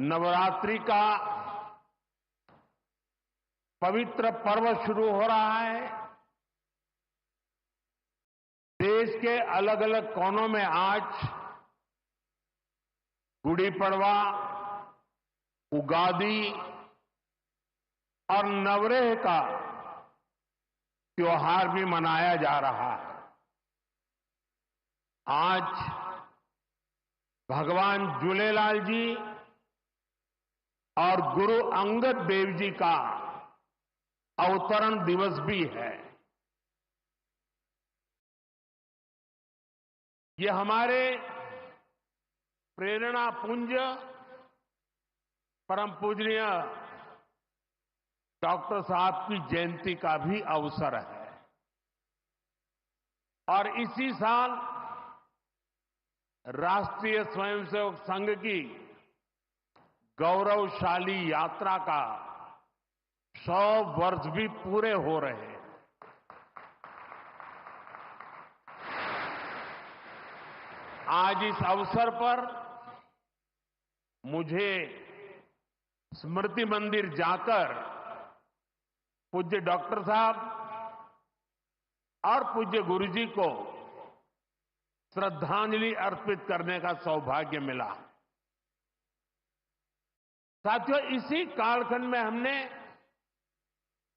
नवरात्रि का पवित्र पर्व शुरू हो रहा है। देश के अलग अलग कोनों में आज गुड़ी पड़वा, उगादी और नवरेह का त्योहार भी मनाया जा रहा है। आज भगवान झूलेलाल जी और गुरु अंगद देव जी का अवतरण दिवस भी है। ये हमारे प्रेरणा पुंज परम पूजनीय डॉक्टर साहब की जयंती का भी अवसर है और इसी साल राष्ट्रीय स्वयंसेवक संघ की गौरवशाली यात्रा का 100 वर्ष भी पूरे हो रहे हैं। आज इस अवसर पर मुझे स्मृति मंदिर जाकर पूज्य डॉक्टर साहब और पूज्य गुरुजी को श्रद्धांजलि अर्पित करने का सौभाग्य मिला। साथियों, इसी कालखंड में हमने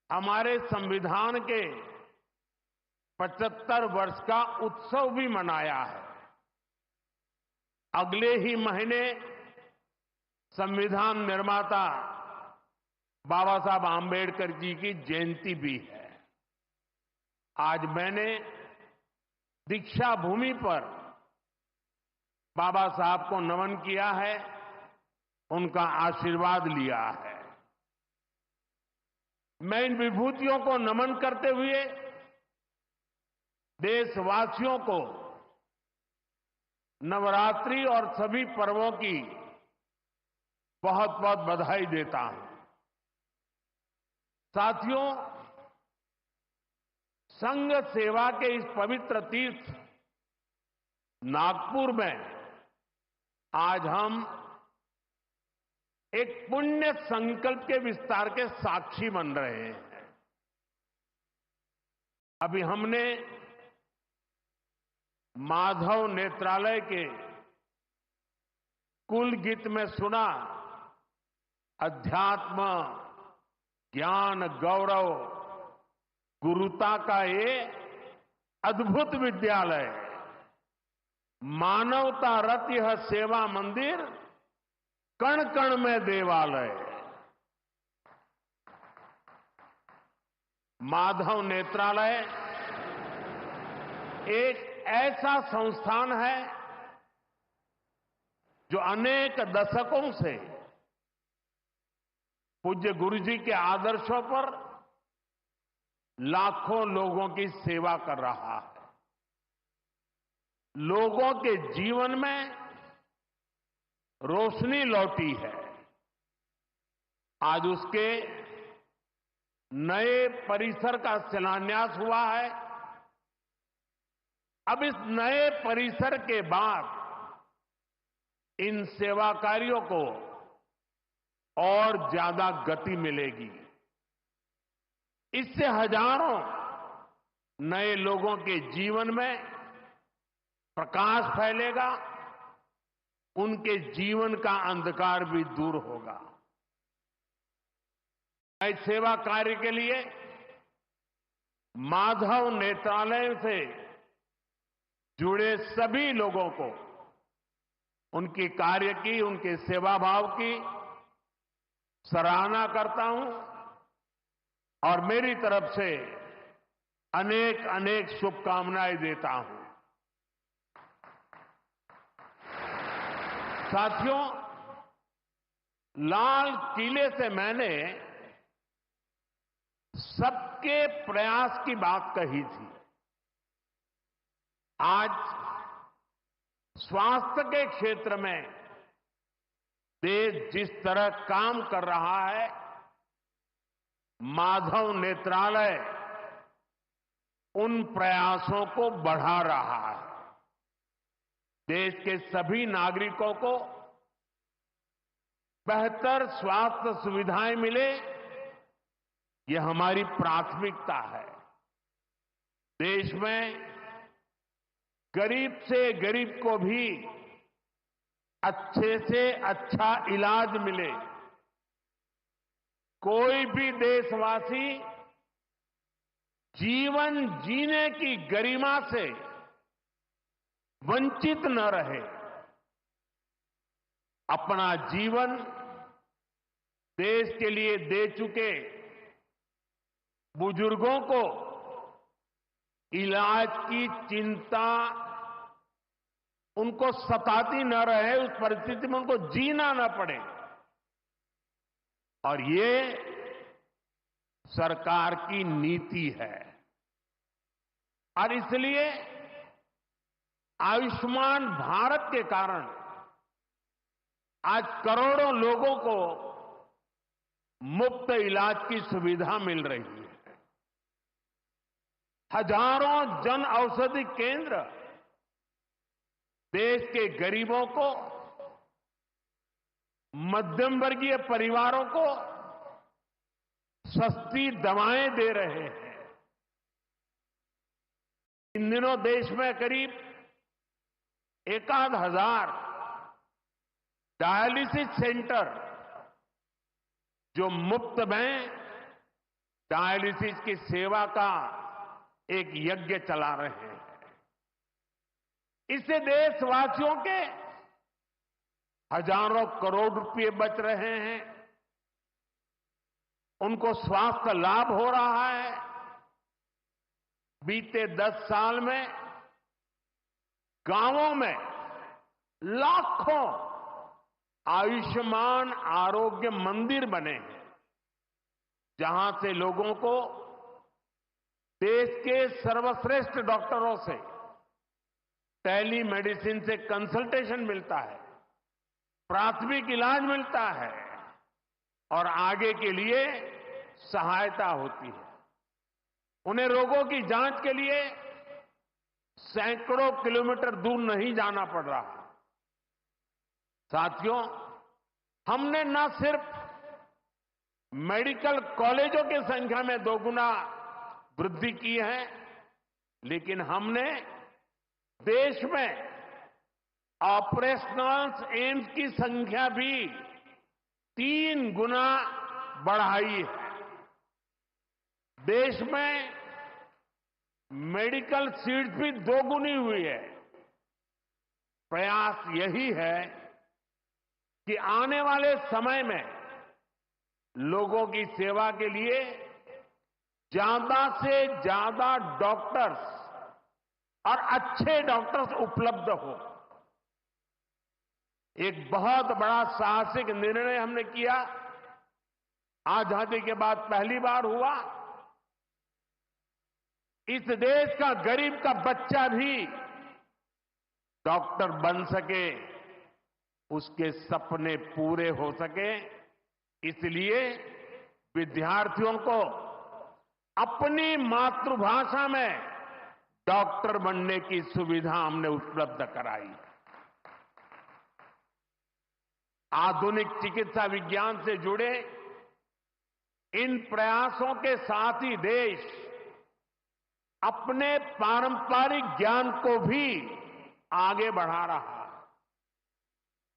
हमारे संविधान के 75 वर्ष का उत्सव भी मनाया है। अगले ही महीने संविधान निर्माता बाबा साहब आंबेडकर जी की जयंती भी है। आज मैंने दीक्षा भूमि पर बाबा साहब को नमन किया है, उनका आशीर्वाद लिया है। मैं इन विभूतियों को नमन करते हुए देशवासियों को नवरात्रि और सभी पर्वों की बहुत बहुत बधाई देता हूं। साथियों, संघ सेवा के इस पवित्र तीर्थ नागपुर में आज हम एक पुण्य संकल्प के विस्तार के साक्षी बन रहे हैं। अभी हमने माधव नेत्रालय के कुल गीत में सुना, अध्यात्म, ज्ञान, गौरव, गुरुता का ये अद्भुत विद्यालय, मानवता रत यह सेवा मंदिर, कण कण में देवालय। माधव नेत्रालय एक ऐसा संस्थान है जो अनेक दशकों से पूज्य गुरुजी के आदर्शों पर लाखों लोगों की सेवा कर रहा है। लोगों के जीवन में रोशनी लौटी है। आज उसके नए परिसर का शिलान्यास हुआ है। अब इस नए परिसर के बाद इन सेवा कार्यों को और ज्यादा गति मिलेगी। इससे हजारों नए लोगों के जीवन में प्रकाश फैलेगा, उनके जीवन का अंधकार भी दूर होगा। इस सेवा कार्य के लिए माधव नेत्रालय से जुड़े सभी लोगों को उनके कार्य की, उनके सेवा भाव की सराहना करता हूं और मेरी तरफ से अनेक अनेक शुभकामनाएं देता हूं। साथियों, लाल किले से मैंने सबके प्रयास की बात कही थी। आज स्वास्थ्य के क्षेत्र में देश जिस तरह काम कर रहा है, माधव नेत्रालय उन प्रयासों को बढ़ा रहा है। देश के सभी नागरिकों को बेहतर स्वास्थ्य सुविधाएं मिले, ये हमारी प्राथमिकता है। देश में गरीब से गरीब को भी अच्छे से अच्छा इलाज मिले, कोई भी देशवासी जीवन जीने की गरिमा से वंचित न रहे। अपना जीवन देश के लिए दे चुके बुजुर्गों को इलाज की चिंता उनको सताती न रहे, उस परिस्थिति में उनको जीना न पड़े। और ये सरकार की नीति है। और इसलिए आयुष्मान भारत के कारण आज करोड़ों लोगों को मुफ्त इलाज की सुविधा मिल रही है। हजारों जन औषधि केंद्र देश के गरीबों को, मध्यम वर्गीय परिवारों को सस्ती दवाएं दे रहे हैं। इन दिनों देश में करीब 1,000 डायलिसिस सेंटर जो मुफ्त में डायलिसिस की सेवा का एक यज्ञ चला रहे हैं। इससे देशवासियों के हजारों करोड़ रुपए बच रहे हैं, उनको स्वास्थ्य लाभ हो रहा है। बीते 10 साल में गांवों में लाखों आयुष्मान आरोग्य मंदिर बने हैं, जहां से लोगों को देश के सर्वश्रेष्ठ डॉक्टरों से टेली मेडिसिन से कंसल्टेशन मिलता है, प्राथमिक इलाज मिलता है और आगे के लिए सहायता होती है। उन्हें रोगों की जांच के लिए सैकड़ों किलोमीटर दूर नहीं जाना पड़ रहा। साथियों, हमने न सिर्फ मेडिकल कॉलेजों की संख्या में 2 गुना वृद्धि की है, लेकिन हमने देश में ऑपरेशनल एम्स की संख्या भी 3 गुना बढ़ाई है। देश में मेडिकल सीट्स भी 2 गुनी हुई है। प्रयास यही है कि आने वाले समय में लोगों की सेवा के लिए ज्यादा से ज्यादा डॉक्टर्स और अच्छे डॉक्टर्स उपलब्ध हो। एक बहुत बड़ा साहसिक निर्णय हमने किया, आजादी के बाद पहली बार हुआ। इस देश का गरीब का बच्चा भी डॉक्टर बन सके, उसके सपने पूरे हो सके, इसलिए विद्यार्थियों को अपनी मातृभाषा में डॉक्टर बनने की सुविधा हमने उपलब्ध कराई। आधुनिक चिकित्सा विज्ञान से जुड़े इन प्रयासों के साथ ही देश अपने पारंपरिक ज्ञान को भी आगे बढ़ा रहा है।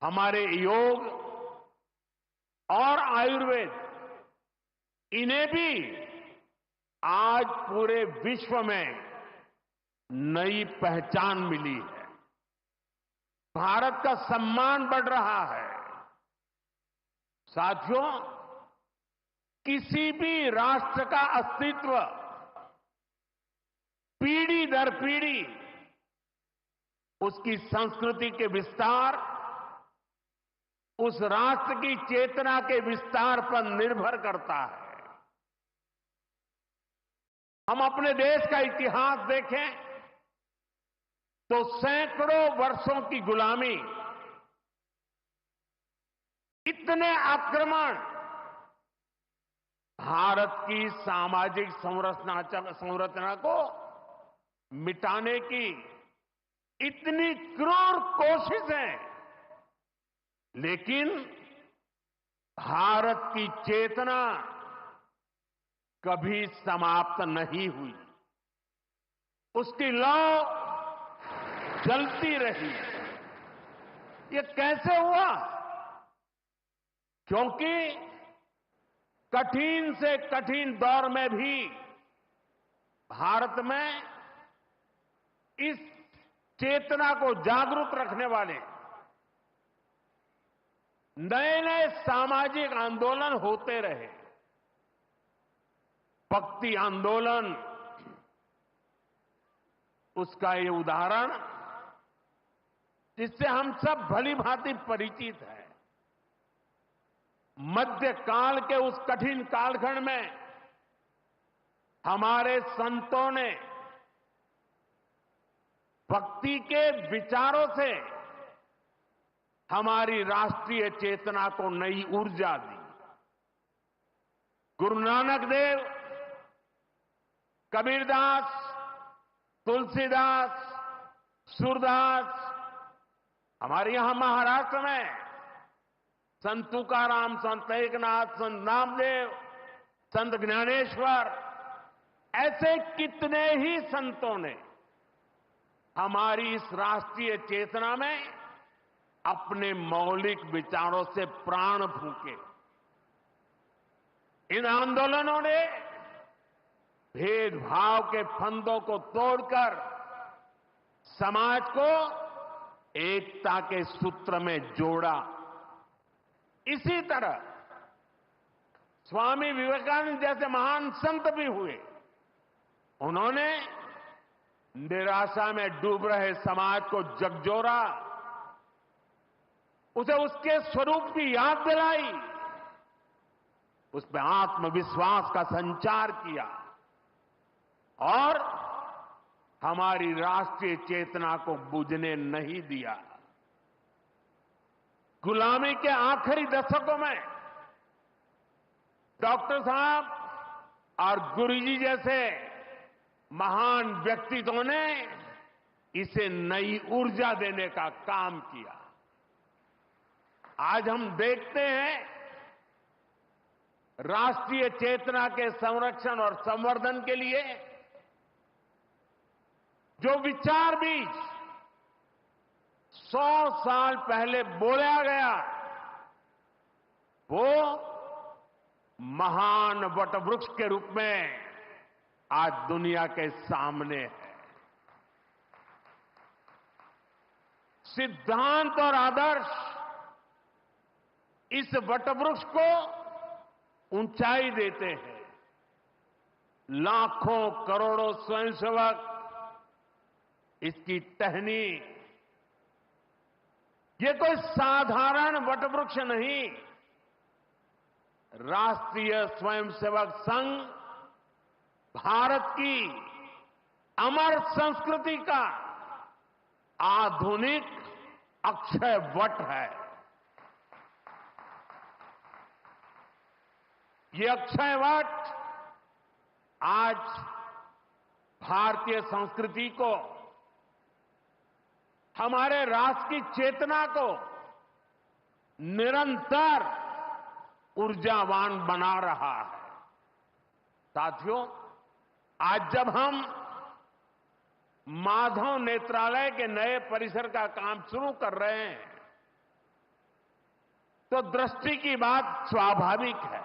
हमारे योग और आयुर्वेद, इन्हें भी आज पूरे विश्व में नई पहचान मिली है। भारत का सम्मान बढ़ रहा है। साथियों, किसी भी राष्ट्र का अस्तित्व पीढ़ी दर पीढ़ी उसकी संस्कृति के विस्तार, उस राष्ट्र की चेतना के विस्तार पर निर्भर करता है। हम अपने देश का इतिहास देखें तो सैकड़ों वर्षों की गुलामी, इतने आक्रमण, भारत की सामाजिक संरचना को मिटाने की इतनी क्रूर कोशिशें, लेकिन भारत की चेतना कभी समाप्त नहीं हुई। उसकी लौ जलती रही। ये कैसे हुआ? क्योंकि कठिन से कठिन दौर में भी भारत में इस चेतना को जागरूक रखने वाले नए नए सामाजिक आंदोलन होते रहे। भक्ति आंदोलन उसका ये उदाहरण जिससे हम सब भली भांति परिचित हैं। मध्यकाल के उस कठिन कालखंड में हमारे संतों ने भक्ति के विचारों से हमारी राष्ट्रीय चेतना को नई ऊर्जा दी। गुरु नानक देव, कबीरदास, तुलसीदास, सूरदास, हमारे यहां महाराष्ट्र में संत तुकाराम, संत एकनाथ, संत नामदेव, संत ज्ञानेश्वर, ऐसे कितने ही संतों ने हमारी इस राष्ट्रीय चेतना में अपने मौलिक विचारों से प्राण फूंके। इन आंदोलनों ने भेदभाव के फंदों को तोड़कर समाज को एकता के सूत्र में जोड़ा। इसी तरह स्वामी विवेकानंद जैसे महान संत भी हुए। उन्होंने निराशा में डूब रहे समाज को झकझोरा, उसे उसके स्वरूप की याद दिलाई, उसमें आत्मविश्वास का संचार किया और हमारी राष्ट्रीय चेतना को बुझने नहीं दिया। गुलामी के आखिरी दशकों में डॉक्टर साहब और गुरुजी जैसे महान व्यक्तित्वों ने इसे नई ऊर्जा देने का काम किया। आज हम देखते हैं राष्ट्रीय चेतना के संरक्षण और संवर्धन के लिए जो विचार बीज 100 साल पहले बोला गया, वो महान वटवृक्ष के रूप में आज दुनिया के सामने है। सिद्धांत और आदर्श इस वटवृक्ष को ऊंचाई देते हैं। लाखों करोड़ों स्वयंसेवक इसकी टहनी, ये कोई साधारण वटवृक्ष नहीं, राष्ट्रीय स्वयंसेवक संघ भारत की अमर संस्कृति का आधुनिक अक्षय वट है। ये अक्षय वट आज भारतीय संस्कृति को, हमारे राष्ट्र की चेतना को निरंतर ऊर्जावान बना रहा है। साथियों, आज जब हम माधव नेत्रालय के नए परिसर का काम शुरू कर रहे हैं, तो दृष्टि की बात स्वाभाविक है।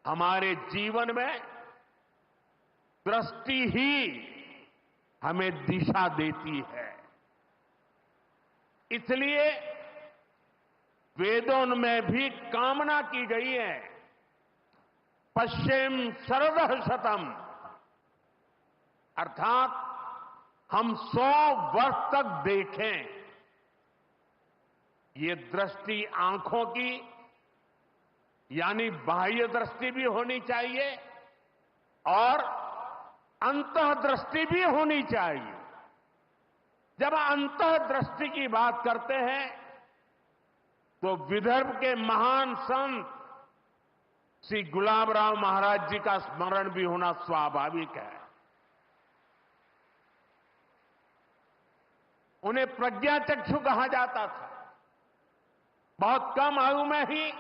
हमारे जीवन में दृष्टि ही हमें दिशा देती है। इसलिए वेदों में भी कामना की गई है, पश्चिम शरदः शतम, अर्थात हम 100 वर्ष तक देखें। ये दृष्टि आंखों की यानी बाह्य दृष्टि भी होनी चाहिए और अंतःदृष्टि भी होनी चाहिए। जब अंतःदृष्टि की बात करते हैं तो विदर्भ के महान संत श्री गुलाबराव महाराज जी का स्मरण भी होना स्वाभाविक है। उन्हें प्रज्ञाचक्षु कहा जाता था। बहुत कम आयु में ही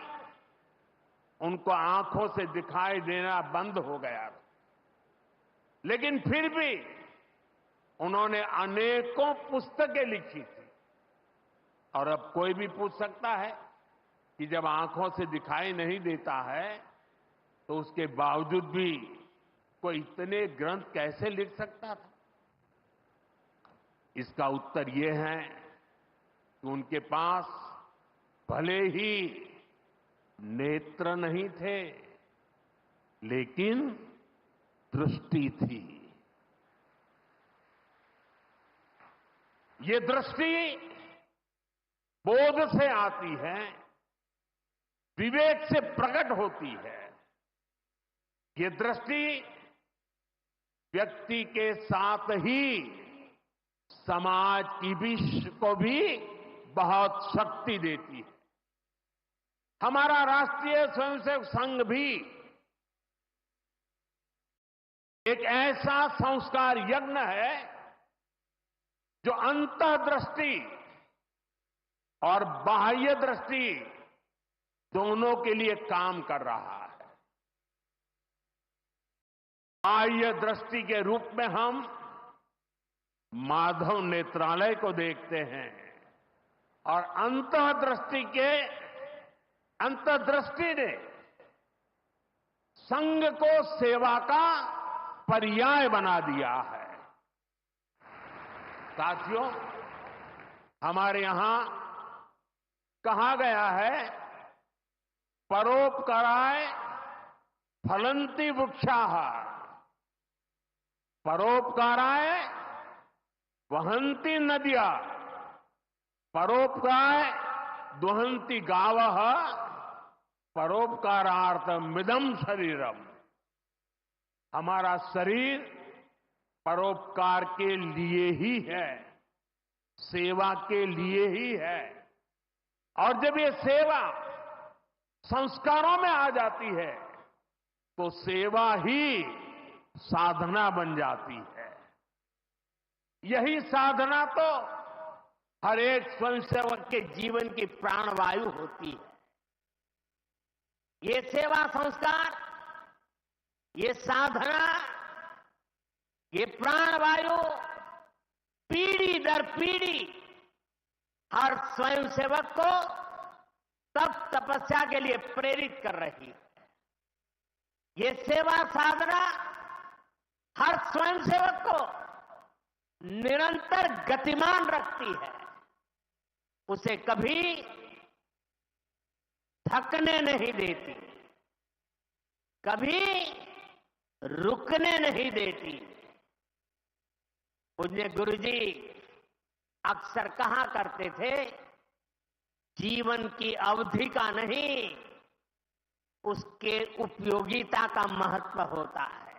उनको आंखों से दिखाई देना बंद हो गया था। लेकिन फिर भी उन्होंने अनेकों पुस्तकें लिखी थी। और अब कोई भी पूछ सकता है कि जब आंखों से दिखाई नहीं देता है तो उसके बावजूद भी कोई इतने ग्रंथ कैसे लिख सकता था? इसका उत्तर ये है कि उनके पास भले ही नेत्र नहीं थे, लेकिन दृष्टि थी। ये दृष्टि बोध से आती है, विवेक से प्रकट होती है। ये दृष्टि व्यक्ति के साथ ही समाज की को भी बहुत शक्ति देती है। हमारा राष्ट्रीय स्वयंसेवक संघ भी एक ऐसा संस्कार यज्ञ है जो अंतर्दृष्टि और बाह्य दृष्टि दोनों के लिए काम कर रहा है। बाह्य दृष्टि के रूप में हम माधव नेत्रालय को देखते हैं और अंतर्दृष्टि ने संघ को सेवा का पर्याय बना दिया है। साथियों, हमारे यहां कहा गया है, परोपकाराय फलंति वृक्षाः, परोपकाराय वहन्ति नद्यः, परोपकाराय दुहन्ति गावः, परोपकारार्थमिदं शरीरम। हमारा शरीर परोपकार के लिए ही है, सेवा के लिए ही है। और जब ये सेवा संस्कारों में आ जाती है तो सेवा ही साधना बन जाती है। यही साधना तो हर एक स्वयंसेवक के जीवन की प्राणवायु होती है। ये सेवा संस्कार, ये साधना, ये प्राणवायु पीढ़ी दर पीढ़ी हर स्वयंसेवक को तप तपस्या के लिए प्रेरित कर रही है। ये सेवा साधना हर स्वयंसेवक को निरंतर गतिमान रखती है, उसे कभी थकने नहीं देती, कभी रुकने नहीं देती। पूज्य गुरुजी अक्सर कहा करते थे, जीवन की अवधि का नहीं, उसके उपयोगिता का महत्व होता है।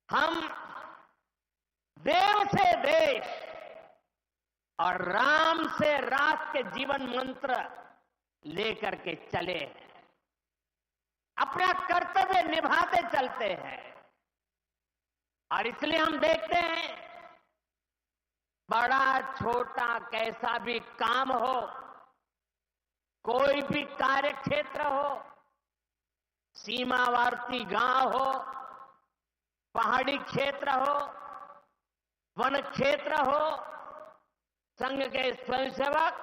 हम देव से देश और राम से राष्ट्र के जीवन मंत्र लेकर के चले हैं, अपना कर्तव्य निभाते चलते हैं। और इसलिए हम देखते हैं, बड़ा छोटा कैसा भी काम हो, कोई भी कार्य क्षेत्र हो, सीमावर्ती गांव हो, पहाड़ी क्षेत्र हो, वन क्षेत्र हो, संघ के स्वयंसेवक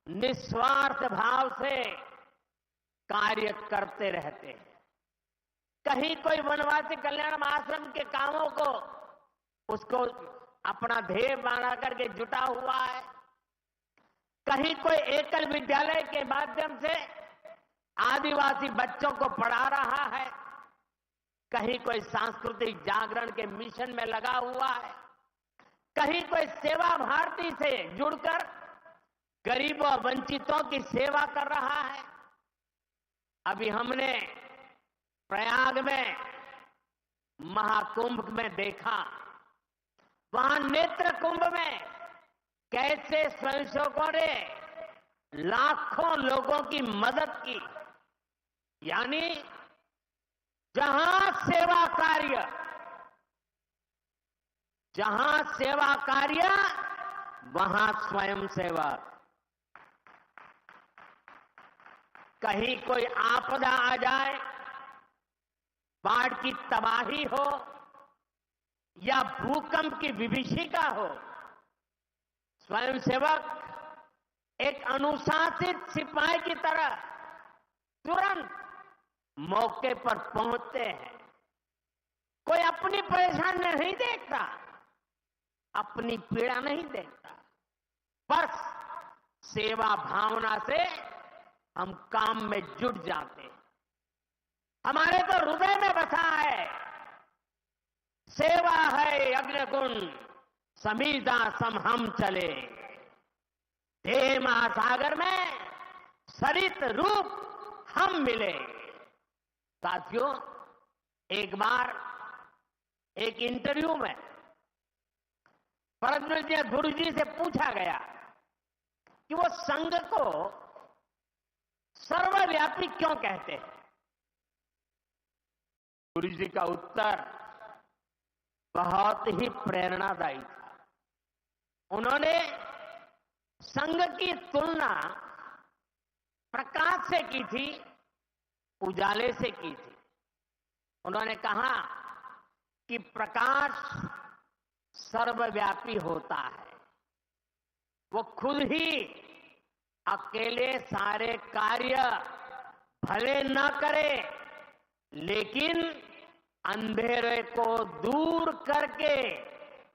निस्वार्थ भाव से कार्य करते रहते हैं। कहीं कोई वनवासी कल्याण आश्रम के कामों को उसको अपना ध्येय बना करके जुटा हुआ है, कहीं कोई एकल विद्यालय के माध्यम से आदिवासी बच्चों को पढ़ा रहा है, कहीं कोई सांस्कृतिक जागरण के मिशन में लगा हुआ है, कहीं कोई सेवा भारती से जुड़कर गरीबों और वंचितों की सेवा कर रहा है। अभी हमने प्रयाग में महाकुंभ में देखा, वहां नेत्र कुंभ में कैसे स्वयंसेवकों ने लाखों लोगों की मदद की। यानी जहां सेवा कार्य वहां स्वयं सेवक। कहीं कोई आपदा आ जाए, बाढ़ की तबाही हो या भूकंप की विभीषिका हो, स्वयंसेवक एक अनुशासित सिपाही की तरह तुरंत मौके पर पहुंचते हैं। कोई अपनी परेशानी नहीं देखता, अपनी पीड़ा नहीं देखता, बस सेवा भावना से हम काम में जुट जाते हैं। हमारे तो हृदय में बसा है, सेवा है अग्निकुंड समीधा सम हम चले, देह महासागर में सरित रूप हम मिले। साथियों, एक बार एक इंटरव्यू में परमपूज्य गुरु जी से पूछा गया कि वो संघ को सर्वव्यापी क्यों कहते हैं। गुरु जी का उत्तर बहुत ही प्रेरणादायी था। उन्होंने संघ की तुलना प्रकाश से की थी, उजाले से की थी। उन्होंने कहा कि प्रकाश सर्वव्यापी होता है, वो खुद ही अकेले सारे कार्य भले न करे, लेकिन अंधेरे को दूर करके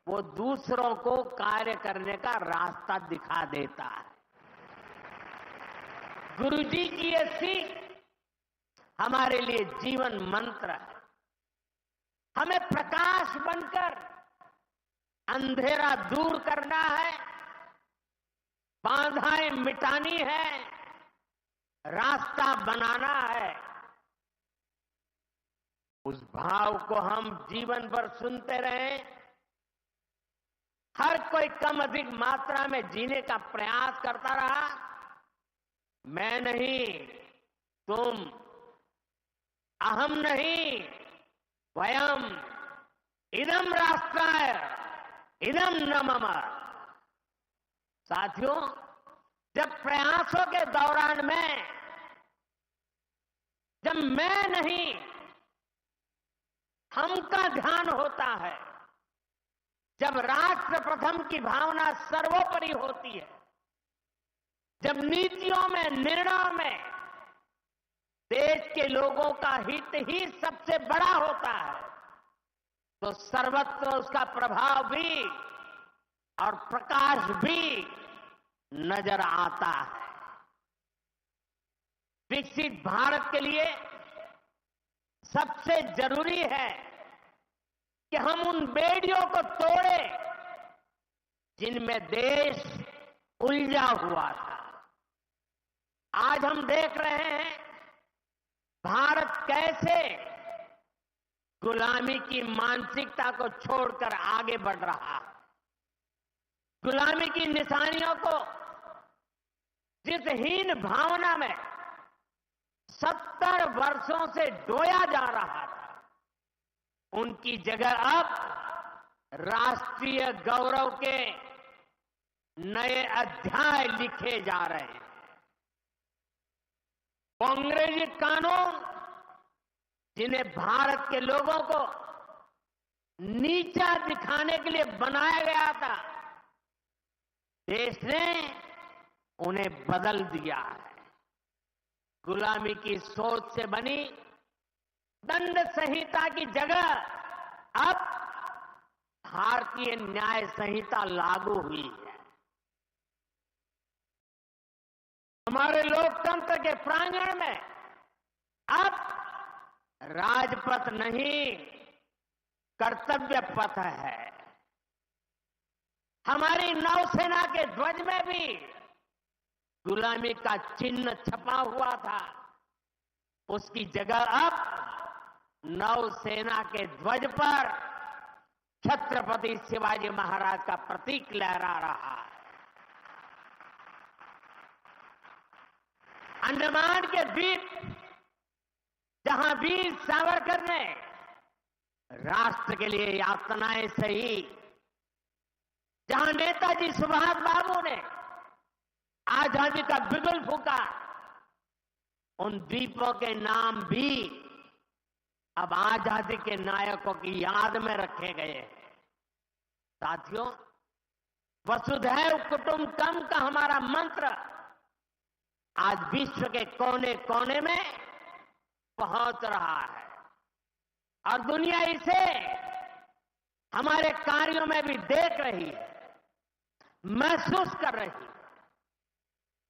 वो दूसरों को कार्य करने का रास्ता दिखा देता है। गुरुजी की ये सीख हमारे लिए जीवन मंत्र है। हमें प्रकाश बनकर अंधेरा दूर करना है, बाधाएं मिटानी है, रास्ता बनाना है। उस भाव को हम जीवन भर सुनते रहें। हर कोई कम अधिक मात्रा में जीने का प्रयास करता रहा। मैं नहीं, तुम, अहम नहीं, वयम, इदम राष्ट्राय, इदम न मम। साथियों, जब प्रयासों के दौरान में जब मैं नहीं, हम का ध्यान होता है, जब राष्ट्र प्रथम की भावना सर्वोपरि होती है, जब नीतियों में, निर्णयों में देश के लोगों का हित ही सबसे बड़ा होता है, तो सर्वत्र उसका प्रभाव भी और प्रकाश भी नजर आता है। विकसित भारत के लिए सबसे जरूरी है कि हम उन बेड़ियों को तोड़े जिनमें देश उलझा हुआ था। आज हम देख रहे हैं भारत कैसे गुलामी की मानसिकता को छोड़कर आगे बढ़ रहा है। गुलामी की निशानियों को जिस हीन भावना में 70 वर्षों से ढोया जा रहा था, उनकी जगह अब राष्ट्रीय गौरव के नए अध्याय लिखे जा रहे हैं। अंग्रेजी कानून जिन्हें भारत के लोगों को नीचा दिखाने के लिए बनाया गया था, देश ने उन्हें बदल दिया है। गुलामी की सोच से बनी दंड संहिता की जगह अब भारतीय न्याय संहिता लागू हुई है। हमारे लोकतंत्र के प्रांगण में अब राजपथ नहीं, कर्तव्य पथ है। हमारी नौसेना के ध्वज में भी गुलामी का चिन्ह छपा हुआ था, उसकी जगह अब नौसेना के ध्वज पर छत्रपति शिवाजी महाराज का प्रतीक लहरा रहा है। अंडमान के द्वीप जहां वीर सावरकर ने राष्ट्र के लिए यातनाएं सही, जहां नेताजी सुभाष बाबू ने आजादी का बिगुल फूंका, उन द्वीपों के नाम भी अब आजादी के नायकों की याद में रखे गए हैं। साथियों, वसुधैव कुटुंबकम का हमारा मंत्र आज विश्व के कोने कोने में पहुंच रहा है और दुनिया इसे हमारे कार्यों में भी देख रही है, महसूस कर रही है।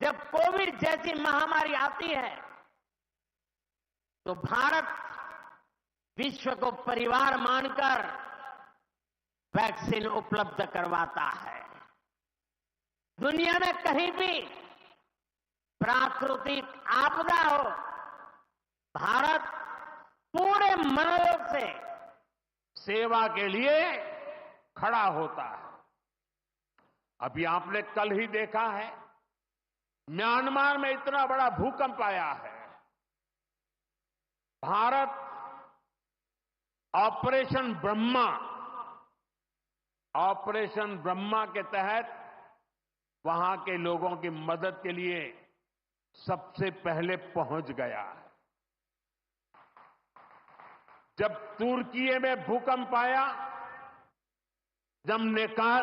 जब कोविड जैसी महामारी आती है तो भारत विश्व को परिवार मानकर वैक्सीन उपलब्ध करवाता है। दुनिया में कहीं भी प्राकृतिक आपदा हो, भारत पूरे मनोयोग से सेवा के लिए खड़ा होता है। अभी आपने कल ही देखा है, म्यांमार में इतना बड़ा भूकंप आया है। भारत ऑपरेशन ब्रह्मा के तहत वहां के लोगों की मदद के लिए सबसे पहले पहुंच गया है। जब तुर्की में भूकंप आया, जब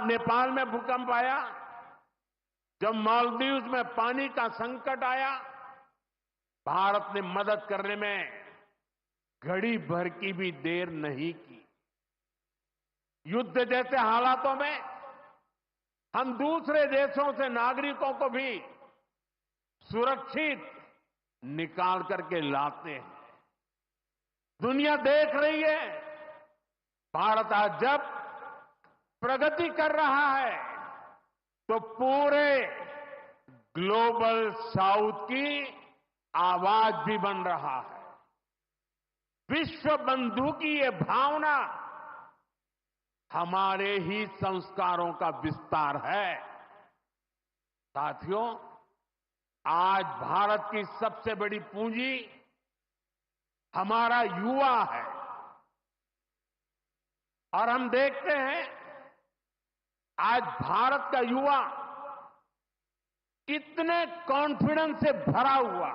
नेपाल में भूकंप आया, जब मालदीव्स में पानी का संकट आया, भारत ने मदद करने में घड़ी भर की भी देर नहीं की। युद्ध जैसे हालातों में हम दूसरे देशों से नागरिकों को भी सुरक्षित निकाल करके लाते हैं। दुनिया देख रही है, भारत आज जब प्रगति कर रहा है तो पूरे ग्लोबल साउथ की आवाज भी बन रहा है। विश्व बंधु की ये भावना हमारे ही संस्कारों का विस्तार है। साथियों, आज भारत की सबसे बड़ी पूंजी हमारा युवा है और हम देखते हैं आज भारत का युवा कितने कॉन्फिडेंस से भरा हुआ,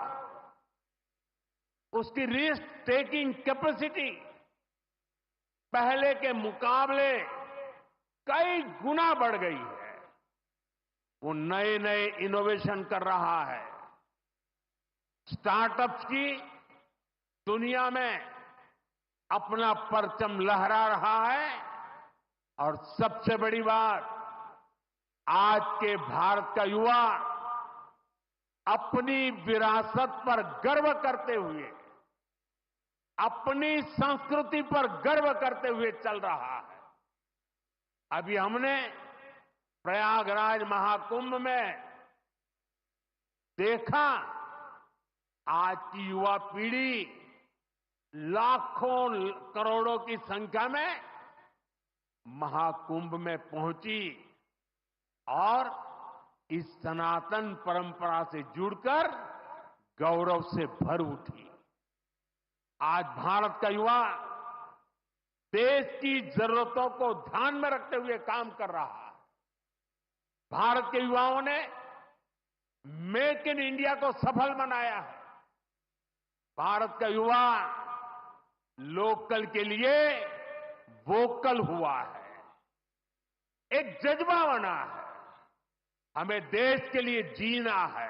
उसकी रिस्क टेकिंग कैपेसिटी पहले के मुकाबले कई गुना बढ़ गई है। वो नए नए इनोवेशन कर रहा है, स्टार्टअप्स की दुनिया में अपना परचम लहरा रहा है और सबसे बड़ी बात, आज के भारत का युवा अपनी विरासत पर गर्व करते हुए, अपनी संस्कृति पर गर्व करते हुए चल रहा है। अभी हमने प्रयागराज महाकुंभ में देखा, आज की युवा पीढ़ी लाखों करोड़ों की संख्या में महाकुंभ में पहुंची और इस सनातन परंपरा से जुड़कर गौरव से भर उठी। आज भारत का युवा देश की जरूरतों को ध्यान में रखते हुए काम कर रहा है। भारत के युवाओं ने मेक इन इंडिया को सफल बनाया है। भारत का युवा लोकल के लिए वोकल हुआ है, एक जज्बा बना है। हमें देश के लिए जीना है,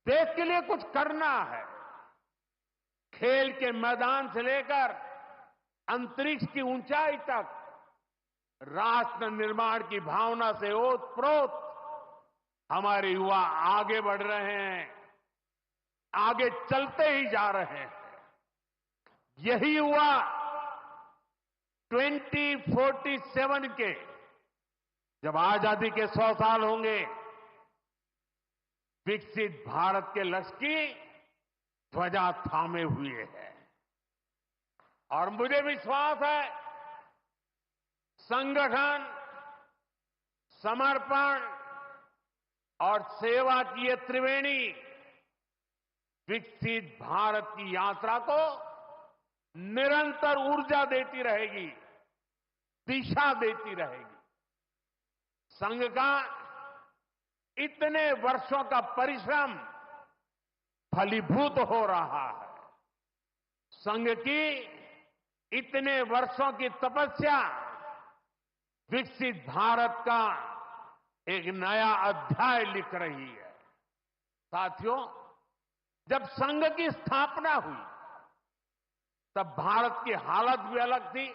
देश के लिए कुछ करना है। खेल के मैदान से लेकर अंतरिक्ष की ऊंचाई तक राष्ट्र निर्माण की भावना से ओतप्रोत हमारे युवा आगे बढ़ रहे हैं, आगे चलते ही जा रहे हैं। यही युवा 2047 के जब आजादी के 100 साल होंगे, विकसित भारत के लक्ष्य की ध्वजा थामे हुए है। और मुझे विश्वास है, संगठन, समर्पण और सेवा की ये त्रिवेणी विकसित भारत की यात्रा को निरंतर ऊर्जा देती रहेगी, दिशा देती रहेगी। संघ का इतने वर्षों का परिश्रम फलीभूत हो रहा है। संघ की इतने वर्षों की तपस्या विकसित भारत का एक नया अध्याय लिख रही है। साथियों, जब संघ की स्थापना हुई तब भारत की हालत भी अलग थी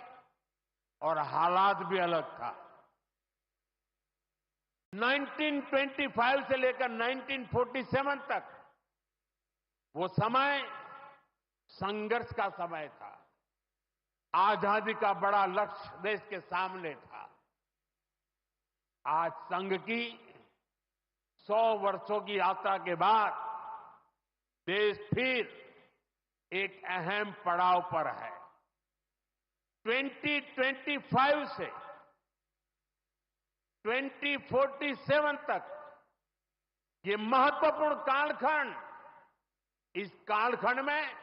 और हालात भी अलग था। 1925 से लेकर 1947 तक वो समय संघर्ष का समय था। आजादी का बड़ा लक्ष्य देश के सामने था। आज संघ की 100 वर्षों की यात्रा के बाद देश फिर एक अहम पड़ाव पर है। 2025 से 2047 तक ये महत्वपूर्ण कालखंड, इस कालखंड में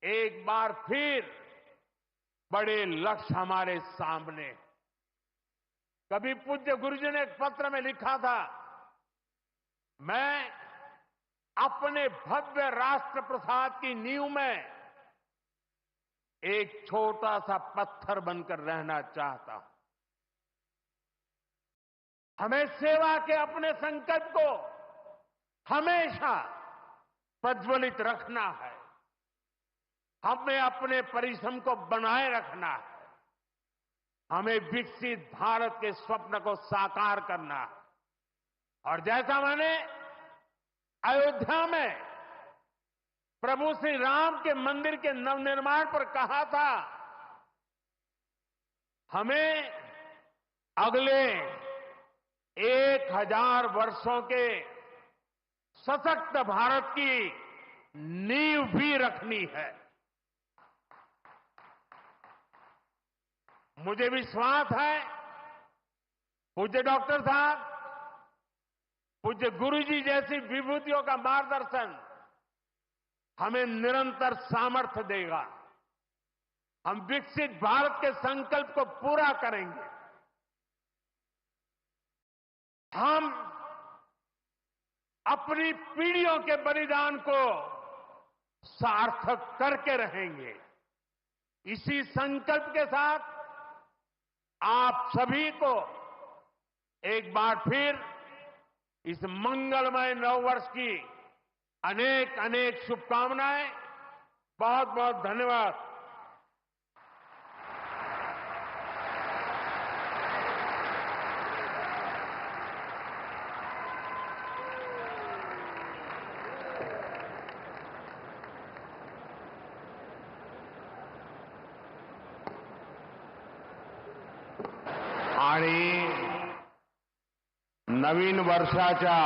एक बार फिर बड़े लक्ष्य हमारे सामने। कभी पूज्य गुरुजी ने एक पत्र में लिखा था, मैं अपने भव्य राष्ट्र प्रसाद की नींव में एक छोटा सा पत्थर बनकर रहना चाहता हूं। हमें सेवा के अपने संकल्प को हमेशा प्रज्वलित रखना है। हमें अपने परिश्रम को बनाए रखना है। हमें विकसित भारत के स्वप्न को साकार करना है। और जैसा मैंने अयोध्या में प्रभु श्री राम के मंदिर के नवनिर्माण पर कहा था, हमें अगले 1000 वर्षों के सशक्त भारत की नींव भी रखनी है। मुझे विश्वास है पूज्य डॉक्टर साहब, पूज्य गुरुजी जैसी विभूतियों का मार्गदर्शन हमें निरंतर सामर्थ्य देगा। हम विकसित भारत के संकल्प को पूरा करेंगे। हम अपनी पीढ़ियों के बलिदान को सार्थक करके रहेंगे। इसी संकल्प के साथ आप सभी को एक बार फिर इस मंगलमय नववर्ष की अनेक अनेक शुभकामनाएं। बहुत बहुत धन्यवाद। आणि नवीन वर्षाच्या